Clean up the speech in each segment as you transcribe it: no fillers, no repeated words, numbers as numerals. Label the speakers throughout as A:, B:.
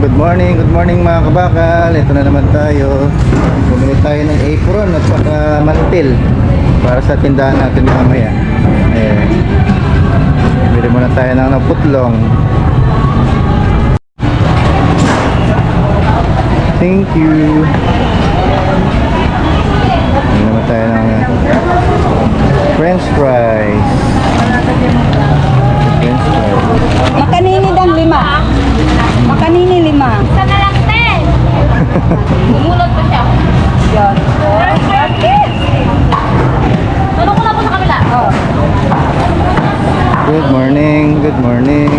A: good morning mga kabakal. Ito na naman tayo. Bumili tayo ng apron at saka mantil para sa tindahan natin mamaya. Bili muna tayo ng putlong. Thank you. Bili naman tayo ng French fries.
B: Makanini dan 5. Makanini 5.
C: Isa na lang, te! Bumulot pa siya.
B: Yan.
C: Tanong ko lang po sa kabila.
B: Oh.
A: Good morning, good morning.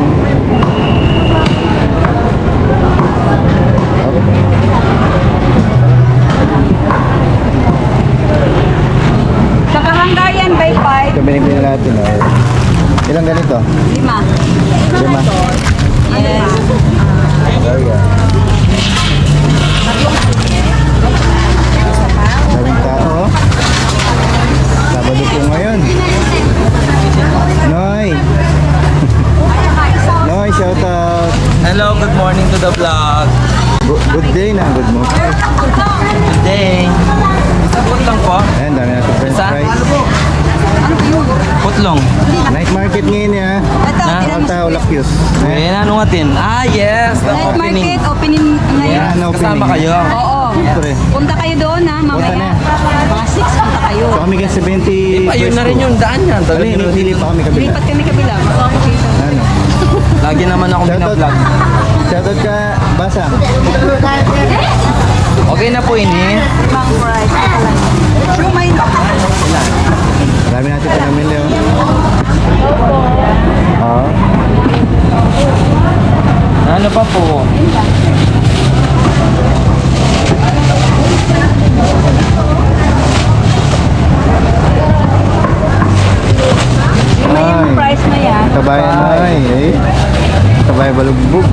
B: Sa Kahangayan by 5.
A: Ito binibili natin. Ilang ganito?
B: 5.
A: 5.
B: Yes.
A: Ayan. Daming tao. Sabado po ngayon. Noy! Noy, shout out!
D: Hello, good morning to the vlog.
A: Good day na, good morning.
D: Good day. Isa putlong po.
A: Ayan, dami natin french
D: Isa?
A: fries.
D: Putlong.
A: Night market ngayon ya.
B: Ito,
D: Na?
A: Ang tao, lakyos.
D: Eh, ano natin? Ah, yes. The
B: Night
D: opening.
B: market opening ngayon.
A: Yan, opening.
D: Kasama kayo.
B: Oo.
A: Siyempre.
B: Punta kayo doon ha,
A: Punta
B: mamaya.
A: na.
B: Mga 6 punta kayo.
A: So kami kasi 20
D: Ayun na rin yung daan yan.
A: Ano, hindi pa kami kabila.
B: Lipat kami kabila.
A: Ano?
D: Lagi naman ako
A: Shoutout.
D: binablog.
A: Shoutout ka, Basang.
D: Okay na po ini.
B: Mang fries. Shumay ba?
A: Marami natin pinamili oh. Oo.
D: Ano pa po?
B: Shumay yung
A: Ay.
B: price na yan.
A: Kabayan na eh. Kabay balugbog.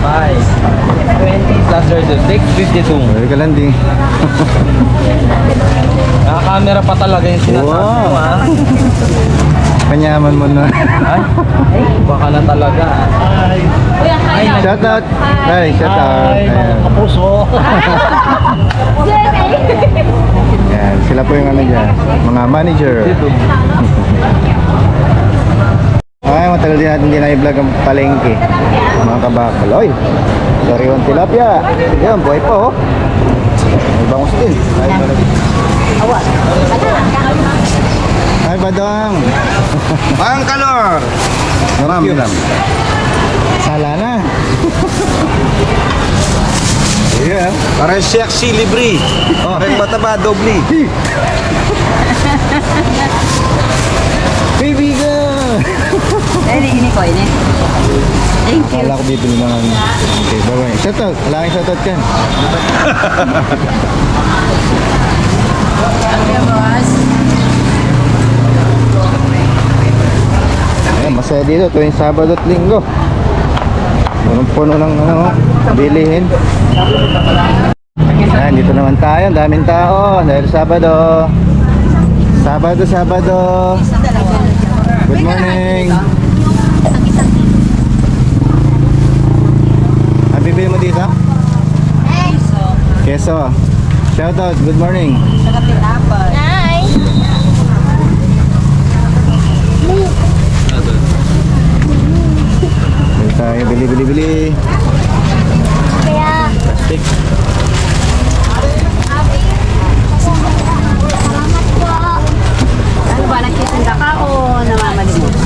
D: 5. 20 plus 36, 52.
A: Ay, kalandi.
D: Naka-camera pa talaga yung sinasabi
A: Wow.
D: mo, ha?
A: Kanyaman mo na.
D: Ay, baka na talaga.
C: Kuya,
D: Ay,
C: kaya.
A: Shout out. Ay, shout out. Ayan.
D: kapuso.
A: Yan, sila po yung ano dyan. Mga manager. Ay, matagal din natin din na-vlog ang palengke. Mga kabakal. Oy, sariwan tilapia. Yan, buhay pa oh. May bangus din. Ay, talaga. Ay, badang.
E: Ang kalor!
A: Marami lang. Sala na. Yeah.
E: Para sexy libre. Oh, kahit mataba, dobli.
A: Baby ka!
B: Eh, ini ko ini. Thank you.
A: Akala ko bibili ng ano. Okay, bye-bye. Shout out. Malaking shout out ka. Ayan, masaya dito tuwing Sabado at Linggo. Punong-puno ng ano, bilihin. Ayan, dito naman tayo. Ang daming tao dahil Sabado. Sabado. Good morning. Ang bibili mo dito? Keso. Shout out. Good morning.
B: Saka tinapay.
C: Nice.
A: Dito tayo. Bili.
C: Kaya,
A: Plastic.
C: salamat po.
B: Ano ba, nagtitinda ka o namamalimos?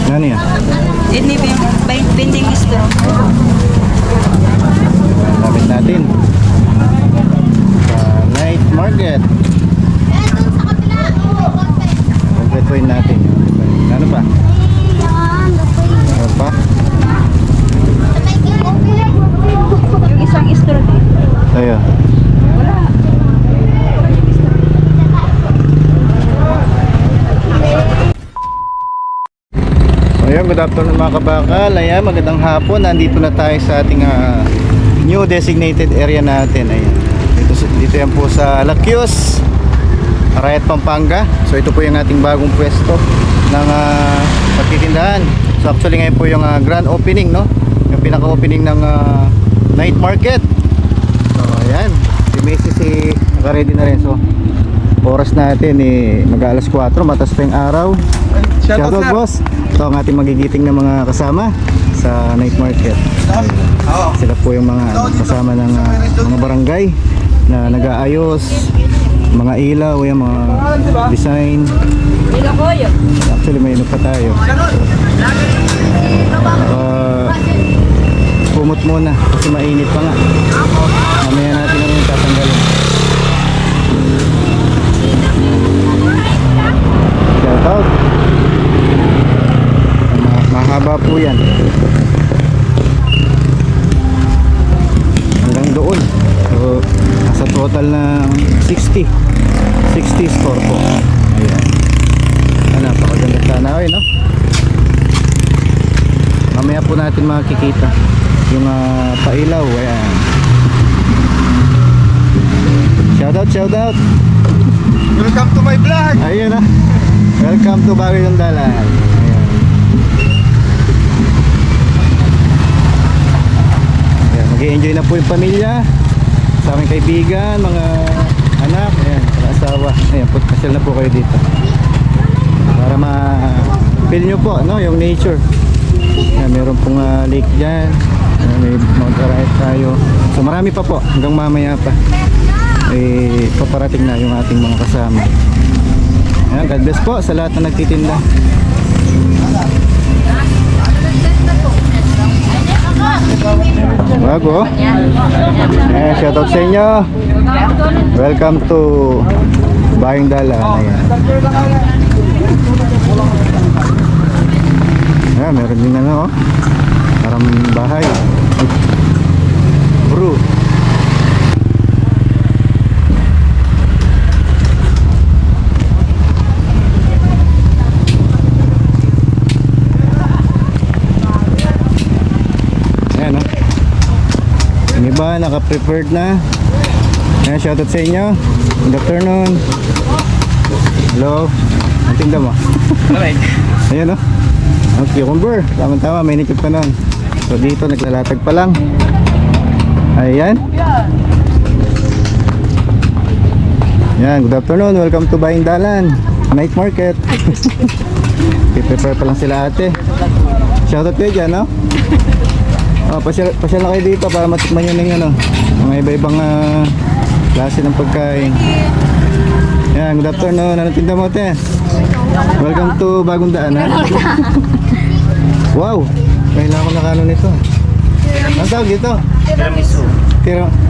A: Ano yan?
B: Ini vending store.
A: Lapit natin. Sa night market. Pagkatuin natin. Ano pa? Ano pa?
B: Yung isang store din.
A: Tayo.
B: Wala.
A: Ayun, good afternoon mga kabakal. Ayan, magandang hapon. Nandito na tayo sa ating new designated area natin. Ayan. Dito yan po sa Lakyos, Arayat, Pampanga. So ito po yung ating bagong pwesto ng pagtitindahan. So actually ngayon po yung grand opening, no? Yung pinaka-opening ng night market. So ayan, si Macy naka-ready na rin. So oras natin mag-alas 4, matas pa yung araw. Shoutout boss. So ang ating magigiting na mga kasama sa night market. Sila po yung mga kasama ng mga barangay na nag-aayos, mga ilaw, yung mga design. Actually may pa tayo. Pumot muna kasi mainit pa nga. Mamaya natin na rin tatanggalin. Shout out. Mahaba po yan. Hanggang doon. So, nasa total na 60 store po. Ayan. Napakaganda tanawin, no? Mamaya po natin makikita yung pailaw. Ayan. Shout out.
E: Welcome to my vlog.
A: Ayun na. Welcome to Bagong Dalan. Ayan. Ayan, mag-i-enjoy na po yung pamilya, sa aming kaibigan, mga anak, ayan, mga asawa. Ayan, pasyal na po kayo dito. Para ma-feel nyo po, no, yung nature. Ayan, meron pong lake dyan. Ayan, may Mount Arayat tayo. So marami pa po, hanggang mamaya pa. Paparating na yung ating mga kasama. Ayan, God bless po sa lahat na nagtitinda. Bago. Ayan, shoutout sa inyo. Welcome to Bayang Dalan. Ayan. Ayan, meron din parang bahay. Bro. Ayan, yung iba naka-prepared na. Ayan, shoutout sa inyo. Good afternoon. Hello. Ang tinda mo?
D: Alright.
A: Ayan, no? Ang cucumber. Tama-tama, may nikip pa nun. So dito naglalatag pa lang. Ayan. Ayan, good afternoon. Welcome to Bayang Dalan Night Market. I-prepare pa lang sila ate. Shoutout kayo dyan, no? Pasyal na kayo dito para matikman nyo ng mga iba-ibang klase ng pagkain. Ayan, good afternoon. Anong tinda mo, te? Welcome to Bagong Daan, ha? Wow! Kailangan ko nakano nito. Ang tawag dito?
D: Tiramisu.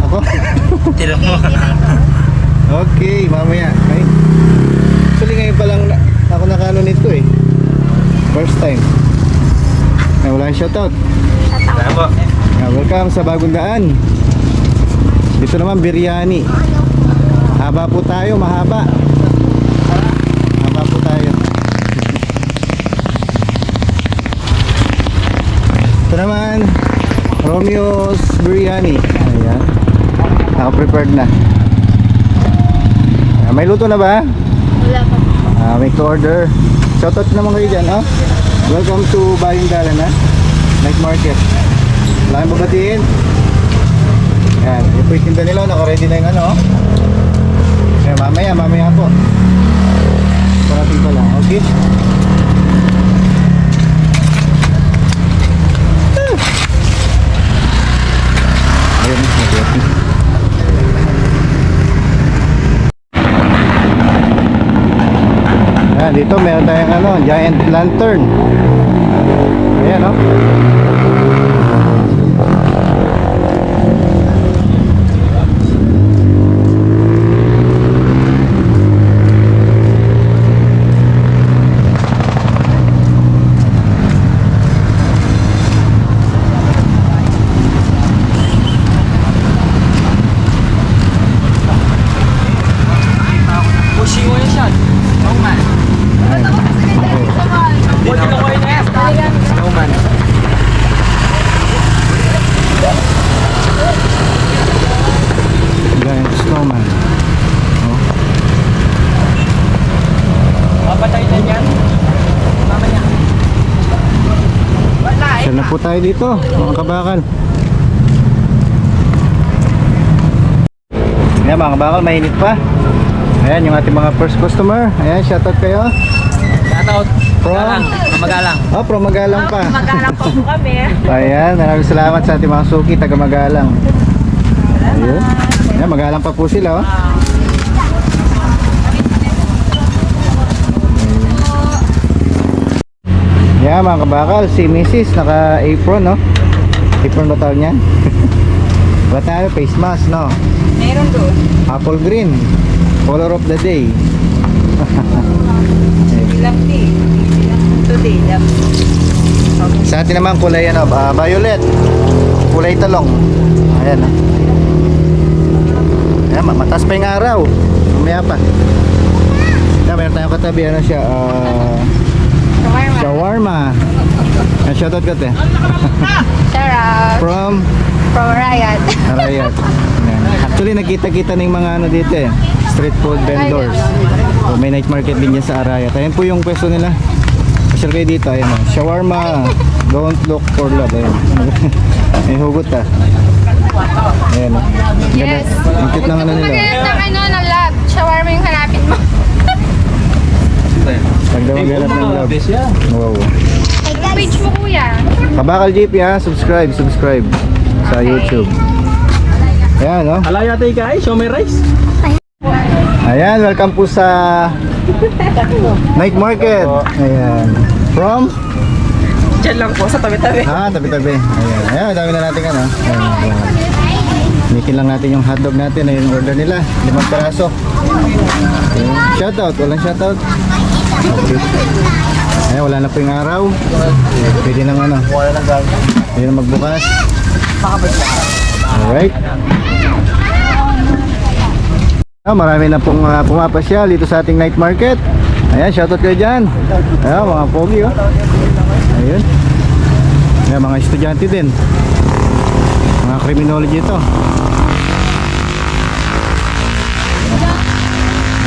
A: Ako?
D: Tira mo.
A: Okay, mamaya. Okay. Actually ngayon pa lang ako nakano nito First time. Wala yung shoutout.
D: Tama.
A: Welcome sa Bagong Daan. Dito naman biryani. Haba po tayo, mahaba. Haba po tayo. Ito naman Romeo's Biryani. Ayan. Naka-prepared na. May luto na ba?
C: Wala pa.
A: May order. Shoutout naman kayo dyan, Welcome to Bayang Dalan, Night Market. Wala kang babatiin. Ayan, yung po yung tinda nila, naka-ready na yung Ayan, mamaya po. Parating pa lang, okay? Ayun, mag-ready. Ayan, dito meron tayong giant lantern. Ayan,
D: Pushi mo yun siya. Snowman.
A: Ayan. Okay.
D: Huwag ko na ko yun. Snowman.
A: Ayan po tayo dito, mga kabakal. Ayan mga kabakal, mainit pa. Ayan yung ating mga first customer. Ayan, shoutout kayo.
D: Shoutout.
A: From?
D: Magalang.
A: Oh, from Magalang pa.
B: Magalang po kami.
A: Ayan, maraming salamat sa ating mga suki, taga Magalang. Ayun. Ayan, Magalang pa po sila, oh. Ayan mga kabakal, si Mrs. naka-apron, no? Apron ba tawag niyan? Ba tayo, face mask, no?
B: Meron doon.
A: Apple green, color of the day.
B: Bilang day. Bilang today.
A: Sa atin naman kulay ano, violet. Kulay talong. Ayan, no? Ayan, mataas pa yung araw. Mamaya pa. Ayan, meron tayong katabi, ano siya, shawarma. Ayan, shoutout ka, te.
C: Sarap.
A: From
C: Riot.
A: Arayat. Ayan. Actually, nakita-kita na yung mga ano dito eh. Street food vendors. So, may night market din yan sa Arayat. Ayan po yung pwesto nila. Pasyal kayo dito. Ayan o. Shawarma. Don't look for love. Ayan. May hugot ah. Ayan o.
C: Yes.
A: Ang cute ng ano nila.
C: Maghanap ng ano, ng lab. Shawarma yung hanapin mo.
A: Pagda maghanap ng love. Wow.
C: Page mo kuya.
A: Kabakal JP ha. Subscribe sa YouTube. Ayan o.
D: Alaya tayo guys, show me rice.
A: Ayan, welcome po sa night market. Ayan. From?
B: Diyan lang po sa tabi-tabi.
A: Tabi-tabi. Ayan. Ayan, dami na natin ano. Ayan. Mikin lang natin yung hotdog natin. Ayun yung order nila. 5 peraso. Ayan. Shoutout. Walang shoutout. Okay. Ayan, wala na po yung araw. Pwede nang ano. Pwede na magbukas. Alright. Marami na pong pumapasyal dito sa ating night market. Ayan, shoutout kayo dyan. Ayan, mga pogi oh. Ayun. Ayan, mga estudyante din. Mga criminology ito.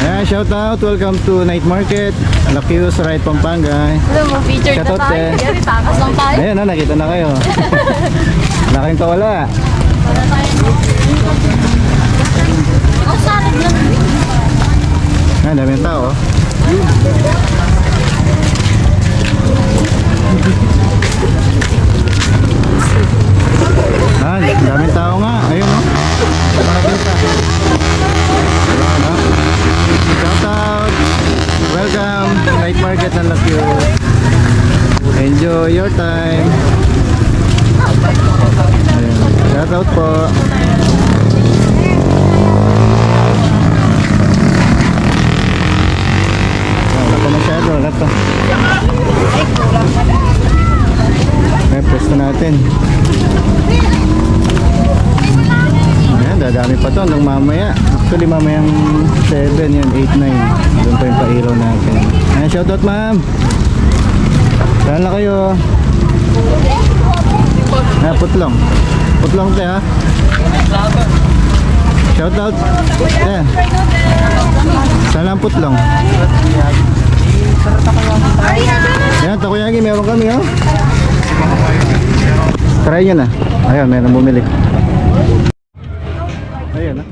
A: Ayan, shoutout. Welcome to night market. Alakius, right, Pampanga.
C: Alam mo, featured na
A: Shoutout,
C: tayo.
A: eh.
C: Yan, takas lang tayo.
A: Ayan, nakita na kayo. Wala kayong kawala.
C: Ang sarap lang.
A: Ayan, dami ng tao. Ayan, daming tao nga. Ayun o. Makabenta. Ayan o. Shout out. Welcome to night market ng Lakyo. Enjoy your time. Ayan. Shout out po. Wala pa masyado. Wala pa. Ayan, pwesto natin. Ayan, dadami pa to hanggang mamaya. Actually, mamayang 7, yun, 8, 9. Doon pa yung pailaw natin. Ayan, shoutout ma'am. Saan na kayo? Ayan, putlong. Putlong te ha. Shoutout. Ayan. Saan lang putlong? Ayan, takoyaki meron kami oh. Try nyo na. Ayun, meron bumili. Ayun ah.